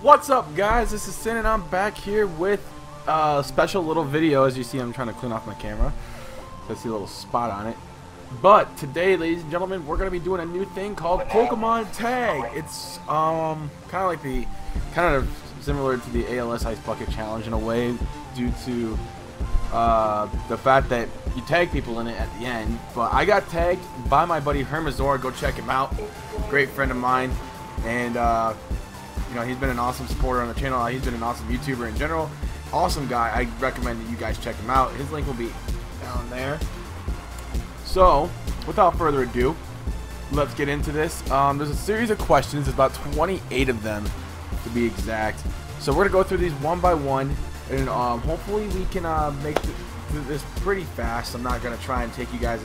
What's up, guys? This is Sin, and I'm back here with a special little video. As you see, I'm trying to clean off my camera. I see a little spot on it. But today, ladies and gentlemen, we're going to be doing a new thing called Pokemon Tag. It's kind of similar to the ALS Ice Bucket Challenge in a way, due to the fact that you tag people in it at the end. But I got tagged by my buddy Hermazor. Go check him out. Great friend of mine, and you know, he's been an awesome supporter on the channel. He's been an awesome YouTuber in general. Awesome guy. I recommend that you guys check him out. His link will be down there. So, without further ado, let's get into this. There's a series of questions. There's about 28 of them, to be exact. So we're going to go through these one by one, and hopefully we can make this pretty fast. I'm not going to try and take you guys'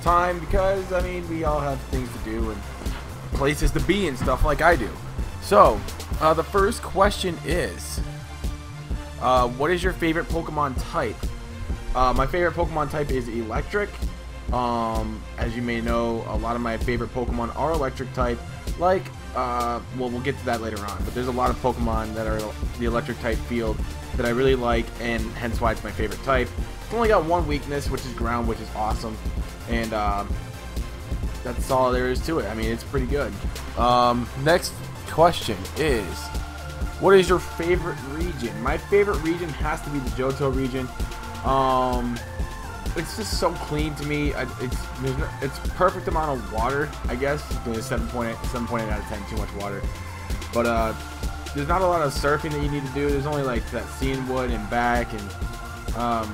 time because, I mean, we all have things to do and places to be and stuff like I do. So, the first question is, what is your favorite Pokemon type? My favorite Pokemon type is Electric. As you may know, a lot of my favorite Pokemon are Electric type. Like, well, we'll get to that later on. But there's a lot of Pokemon that are the Electric type field that I really like, and hence why it's my favorite type. It's only got one weakness, which is Ground, which is awesome. And, that's all there is to it. I mean, it's pretty good. Next question is, what is your favorite region? My favorite region has to be the Johto region. It's just so clean to me. It's perfect amount of water, I guess. It's 7.8 out of 10, too much water. But there's not a lot of surfing that you need to do. There's only like that Wood and back, and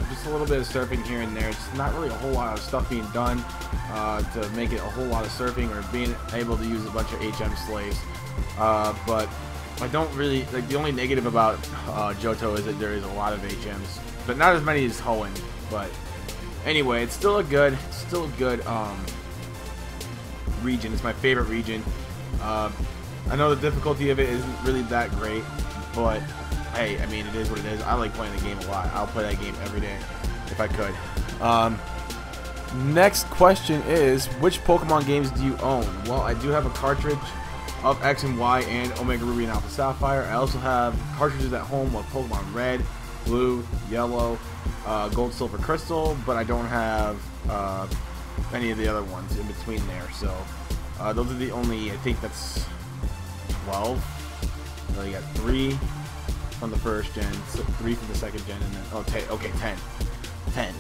just a little bit of surfing here and there. It's not really a whole lot of stuff being done to make it a whole lot of surfing or being able to use a bunch of HM slaves. But I don't really like. The only negative about Johto is that there is a lot of HMs, but not as many as Hoenn. But anyway, it's still a good region. It's my favorite region. I know the difficulty of it isn't really that great, but hey, I mean, it is what it is. I like playing the game a lot. I'll play that game every day if I could. Next question is, which Pokemon games do you own? Well, I do have a cartridge of X and Y and Omega Ruby and Alpha Sapphire. I also have cartridges at home of Pokemon Red, Blue, Yellow, Gold, Silver, Crystal, but I don't have any of the other ones in between there. So those are the only, I think that's 12. So you got 3 from the first gen, 3 from the second gen, and then, okay, 10.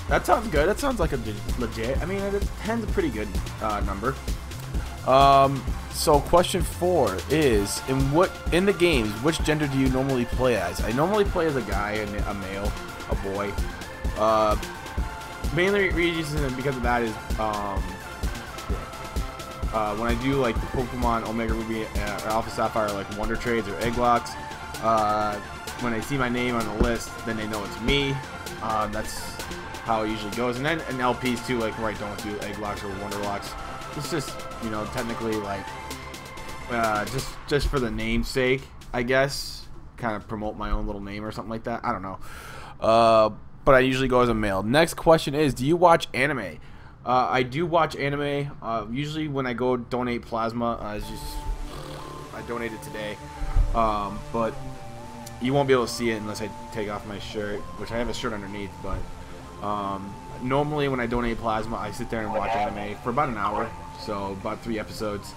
That sounds good. That sounds like a legit. I mean, 10's a pretty good number. So question 4 is, in the games, which gender do you normally play as? I normally play as a guy, a male, a boy. Mainly reason because of that is when I do like the Pokemon Omega Ruby, Alpha Sapphire, like Wonder Trades or Egglocks, when I see my name on the list, then they know it's me. That's how it usually goes. And then in LPs too, like where I don't do Egglocks or Wonderlocks, it's just, you know, technically like just for the namesake, I guess, kind of promote my own little name or something like that. I don't know. But I usually go as a male. Next question is, do you watch anime? I do watch anime. Usually when I go donate plasma, I donated today, but you won't be able to see it unless I take off my shirt, which I have a shirt underneath. But normally when I donate plasma, I sit there and watch anime for about an hour, so about 3 episodes.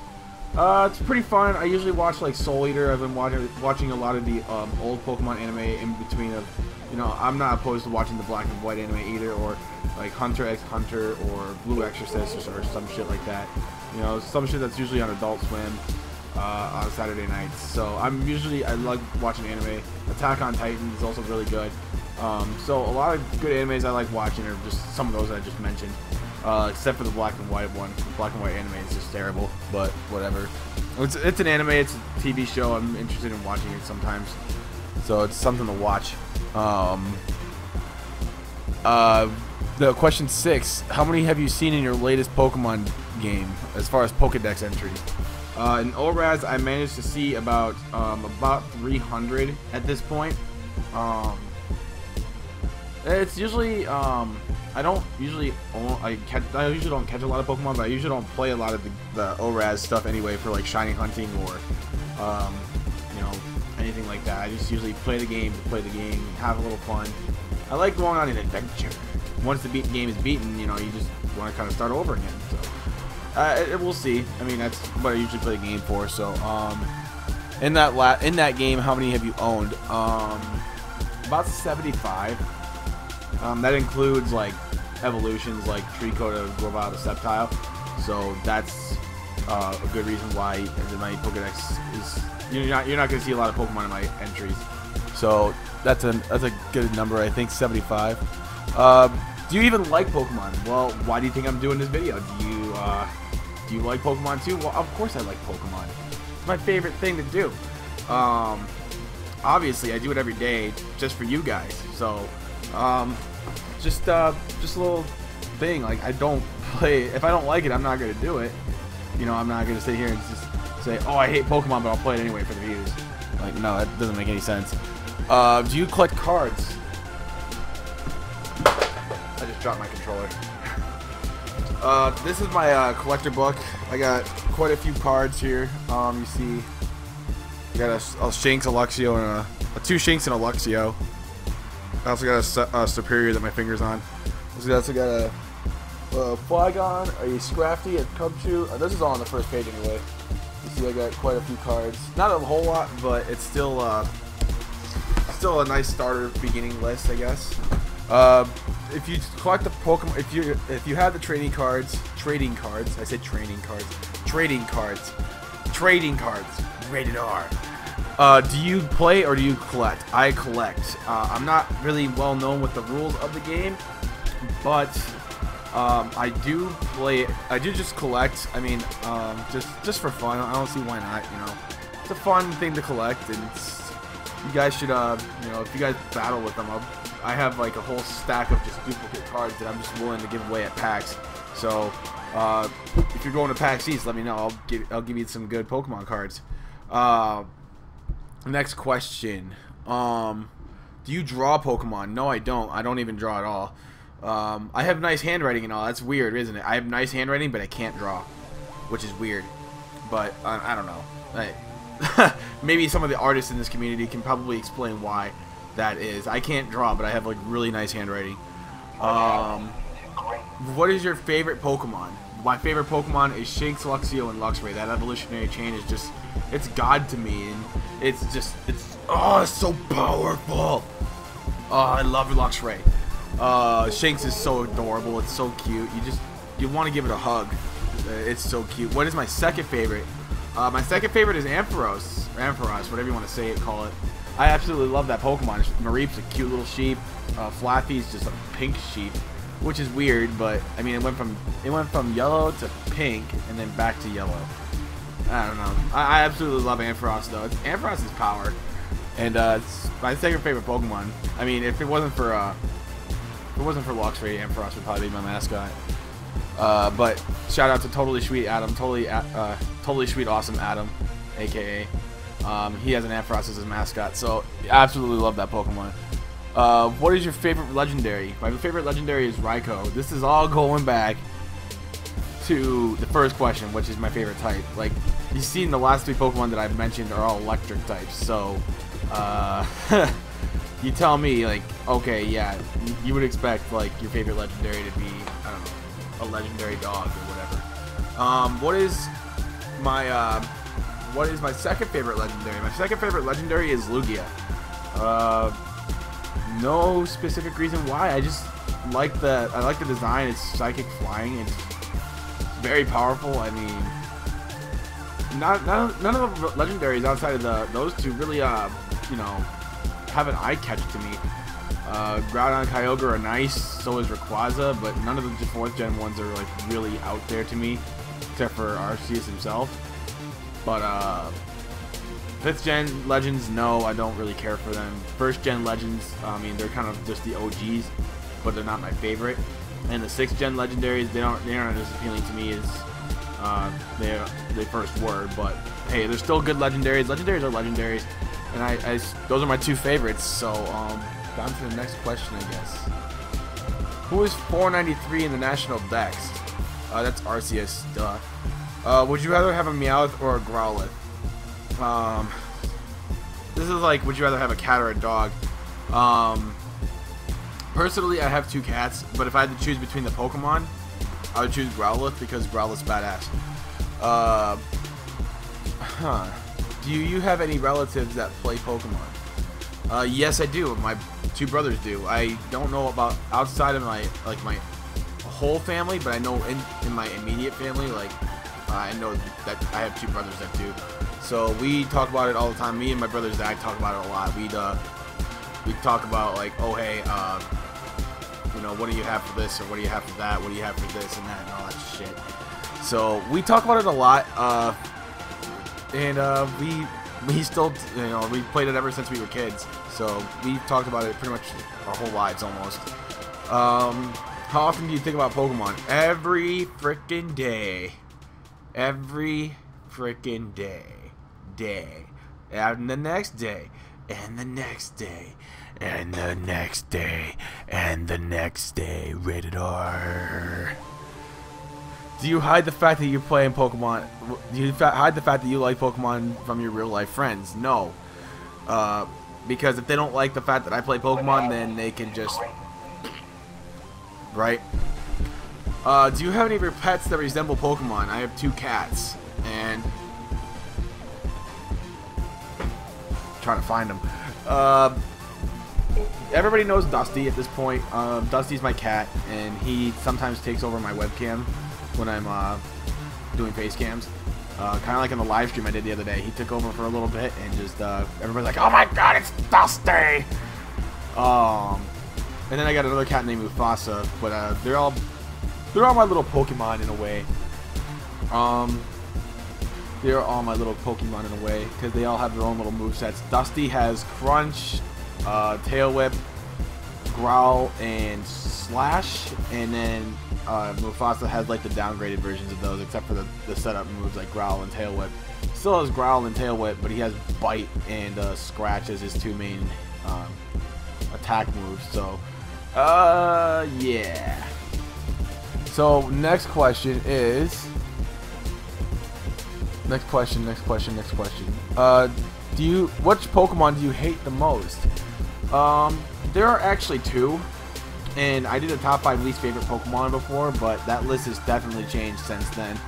It's pretty fun. I usually watch like Soul Eater. I've been watching a lot of the old Pokemon anime in between of, you know, I'm not opposed to watching the black and white anime either, or like Hunter x Hunter or Blue Exorcist or some shit like that. You know, some shit that's usually on Adult Swim on Saturday nights. So I like watching anime. Attack on Titan is also really good. So a lot of good animes I like watching are just some of those that I just mentioned. Except for the black and white one. The black and white anime is just terrible, but whatever. It's an anime, it's a TV show. I'm interested in watching it sometimes, so it's something to watch. The question 6: how many have you seen in your latest Pokemon game, as far as PokeDex entries? In ORAS, I managed to see about 300 at this point. It's usually I usually don't catch a lot of Pokemon, but I usually don't play a lot of the ORAS stuff anyway for like shiny hunting or you know, anything like that. I just usually play the game to play the game and have a little fun. I like going on an adventure. Once the game is beaten, you know, you just want to kind of start over again. So we'll see. I mean, that's what I usually play the game for. So in that game, how many have you owned? About 75. That includes like evolutions like Trico to Growlithe Sceptile. So that's a good reason why my Pokédex is. You're not going to see a lot of Pokemon in my entries. So that's a good number, I think, 75. Do you even like Pokemon? Well, why do you think I'm doing this video? Do you like Pokemon too? Well, of course I like Pokemon. It's my favorite thing to do. Obviously, I do it every day just for you guys. So, just a little thing. Like, I don't play. If I don't like it, I'm not gonna do it. You know, I'm not gonna sit here and just say, "Oh, I hate Pokemon," but I'll play it anyway for the views. Like, no, that doesn't make any sense. Do you collect cards? I just dropped my controller. This is my collector book. I got quite a few cards here. You see, I got a Shanks, a Luxio, and a 2 Shanks and a Luxio. I also got a Superior that my finger's on. I also got a Flygon, a Scrafty, a Cubchoo. This is all on the first page anyway. You see, I got quite a few cards. Not a whole lot, but it's still a nice starter beginning list, I guess. If you collect the Pokemon, if you have the trading cards, I said trading cards, rated R. Do you play or do you collect? I collect. I'm not really well known with the rules of the game, but I do play. I do just collect. I mean, just for fun. I don't see why not. You know, it's a fun thing to collect, and you guys should, you know, if you guys battle with them, I have like a whole stack of just duplicate cards that I'm just willing to give away at PAX. So if you're going to PAX East, let me know. I'll give you some good Pokemon cards. Next question. Do you draw Pokemon? No, I don't. I don't even draw at all. I have nice handwriting and all. That's weird, isn't it? I have nice handwriting, but I can't draw, which is weird. But I don't know. Maybe some of the artists in this community can probably explain why that is. I can't draw, but I have like really nice handwriting. What is your favorite Pokemon? My favorite Pokemon is Shanks, Luxio, and Luxray. That evolutionary chain is just, it's God to me, and it's so powerful. Oh, I love Luxray. Shanks is so adorable. It's so cute. You want to give it a hug. It's so cute. What is my second favorite? My second favorite is Ampharos, whatever you want to say it, call it. I absolutely love that Pokemon. Mareep's a cute little sheep. Flaffy's just a pink sheep, which is weird, but I mean, it went from yellow to pink and then back to yellow. I don't know. I absolutely love Ampharos though. Ampharos is power, and it's my second favorite Pokemon. I mean, if it wasn't for Luxray, Ampharos would probably be my mascot. But shout out to Totally Sweet Adam, Totally Sweet Awesome Adam, aka. He has an Ampharos as his mascot, so I absolutely love that Pokemon. What is your favorite legendary? My favorite legendary is Raikou. This is all going back to the first question, which is my favorite type. Like, you've seen the last 3 Pokemon that I've mentioned are all electric types, so you tell me, like, okay, yeah, you would expect like your favorite legendary to be, I don't know, a legendary dog or whatever. What is my second favorite legendary? My second favorite legendary is Lugia. No specific reason why. I just like the design. It's psychic flying. It's very powerful. I mean, none of the legendaries outside of those two really you know, have an eye catch to me. Groudon and Kyogre are nice. So is Rayquaza, but none of the 4th gen ones are like really out there to me, except for Arceus himself. But 5th gen legends, no, I don't really care for them. 1st gen legends, I mean, they're kind of just the OGs, but they're not my favorite. And the 6th gen legendaries, they aren't as appealing to me as they first were. But hey, they're still good legendaries. Legendaries are legendaries, and those are my 2 favorites. So on to the next question, I guess. Who is 493 in the national dex? That's Arceus, duh. Would you rather have a Meowth or a Growlithe? This is like, would you rather have a cat or a dog? Personally, I have 2 cats, but if I had to choose between the Pokemon, I would choose Growlithe because Growlithe's badass. Do you have any relatives that play Pokemon? Yes, I do. My 2 brothers do. I don't know about outside of my whole family, but I know in my immediate family, like I know that I have 2 brothers that do. So we talk about it all the time. Me and my brothers that I talk about it a lot. We talk about like, oh hey, you know, what do you have for this or what do you have for that? What do you have for this and that and all that shit. So we talk about it a lot. And we still, you know, we played it ever since we were kids. So we talked about it pretty much our whole lives almost. How often do you think about Pokemon? Every freaking day. Every freaking day. And the next day. And the next day. And the next day. And the next day. Rated R. Do you hide the fact that you're playing Pokemon? Do you hide the fact that you like Pokemon from your real life friends? No. Because if they don't like the fact that I play Pokemon, then they can just... Right? Do you have any of your pets that resemble Pokemon? I have 2 cats. And... trying to find them. Everybody knows Dusty at this point. Dusty's my cat, and he sometimes takes over my webcam when I'm doing face cams. Kind of like in the live stream I did the other day. He took over for a little bit and just everybody's like, oh my god, it's Dusty! And then I got another cat named Mufasa, but they're all my little Pokemon in a way. They're all my little Pokemon in a way because they all have their own little movesets. Dusty has Crunch, Tail Whip, Growl, and Slash, and then Mufasa has like the downgraded versions of those, except for the setup moves like Growl and Tail Whip. Still has Growl and Tail Whip, but he has Bite and Scratch as his 2 main attack moves. So, yeah. So next question is. Next question. Which Pokemon do you hate the most? There are actually 2, and I did a top 5 least favorite Pokemon before, but that list has definitely changed since then.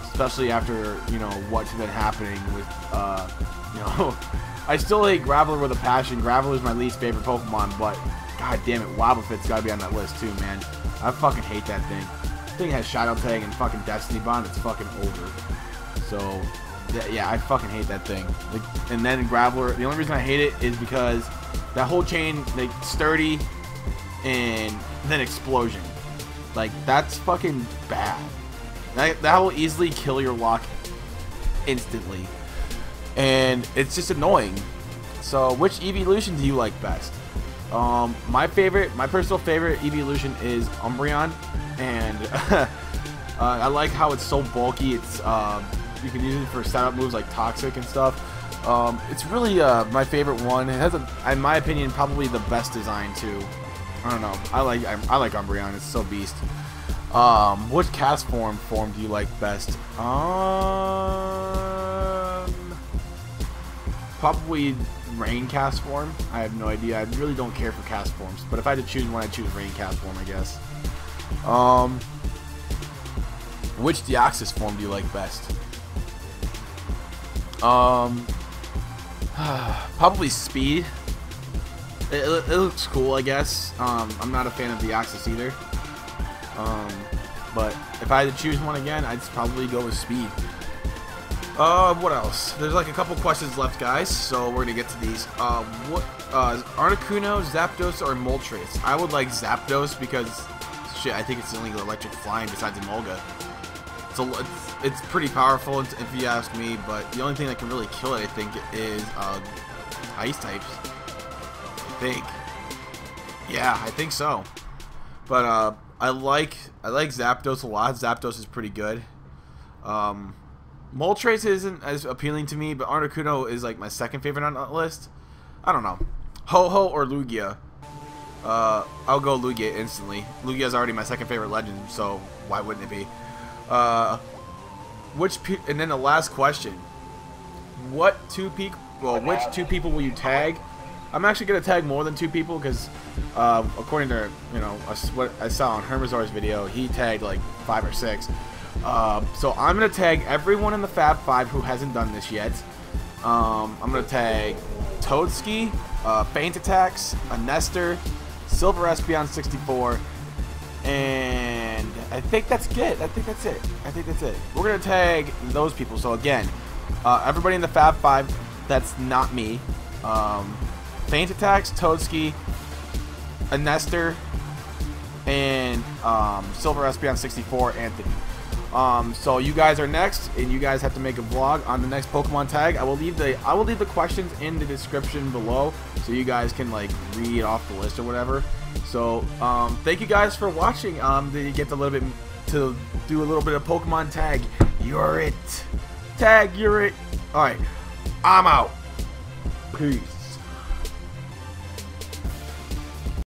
Especially after, you know, what's been happening with, you know, I still hate Graveler with a passion. Graveler is my least favorite Pokemon, but god damn it, Wobbuffet's gotta be on that list too, man. I fucking hate that thing. The thing has Shadow Tag and fucking Destiny Bond. It's fucking over. So, yeah, I fucking hate that thing. Like, and then Graveler, the only reason I hate it is because that whole chain, like, Sturdy and then Explosion. Like, that's fucking bad. That will easily kill your lock instantly. And it's just annoying. So, which evolution do you like best? My personal favorite evolution is Umbreon. And I like how it's so bulky. It's, you can use it for setup moves like Toxic and stuff. It's really my favorite one. It has, in my opinion, probably the best design too. I don't know. I like Umbreon. It's so beast. Which cast form do you like best? Probably Rain cast form. I have no idea. I really don't care for cast forms. But if I had to choose one, I'd choose Rain cast form, I guess. Which Deoxys form do you like best? Probably Speed. It looks cool, I guess. I'm not a fan of Deoxys either. But if I had to choose one again, I'd probably go with Speed. What else? There's like a couple questions left, guys, so we're gonna get to these. Articuno, Zapdos, or Moltres? I would like Zapdos because, shit, I think it's the only electric flying besides Emolga. It's pretty powerful if you ask me, but the only thing that can really kill it, I think, is ice types. I think. Yeah, I think so. But I like Zapdos a lot. Zapdos is pretty good. Moltres isn't as appealing to me, but Articuno is like my second favorite on that list. I don't know. Ho-Ho or Lugia? I'll go Lugia instantly. Lugia is already my second favorite legend, so why wouldn't it be? And then the last question: what two well, which 2 people will you tag? I'm actually gonna tag more than 2 people because, according to what I saw on Hermazor's video, he tagged like 5 or 6. So I'm gonna tag everyone in the Fab 5 who hasn't done this yet. I'm gonna tag Toadski, Faint Attacks, a Nestor, Silver Espeon 64, and I think that's it. I think that's it. We're gonna tag those people. So again, everybody in the Fab 5 that's not me. Faint Attacks, Toadski, a Nestor, and Silver Espeon 64, Anthony. So you guys are next, and you guys have to make a vlog on the next Pokemon tag. I will leave the questions in the description below, so you guys can like read off the list or whatever. So thank you guys for watching. Did you get to do a little bit of Pokemon tag? You're it. Tag, you're it. All right, I'm out. Peace.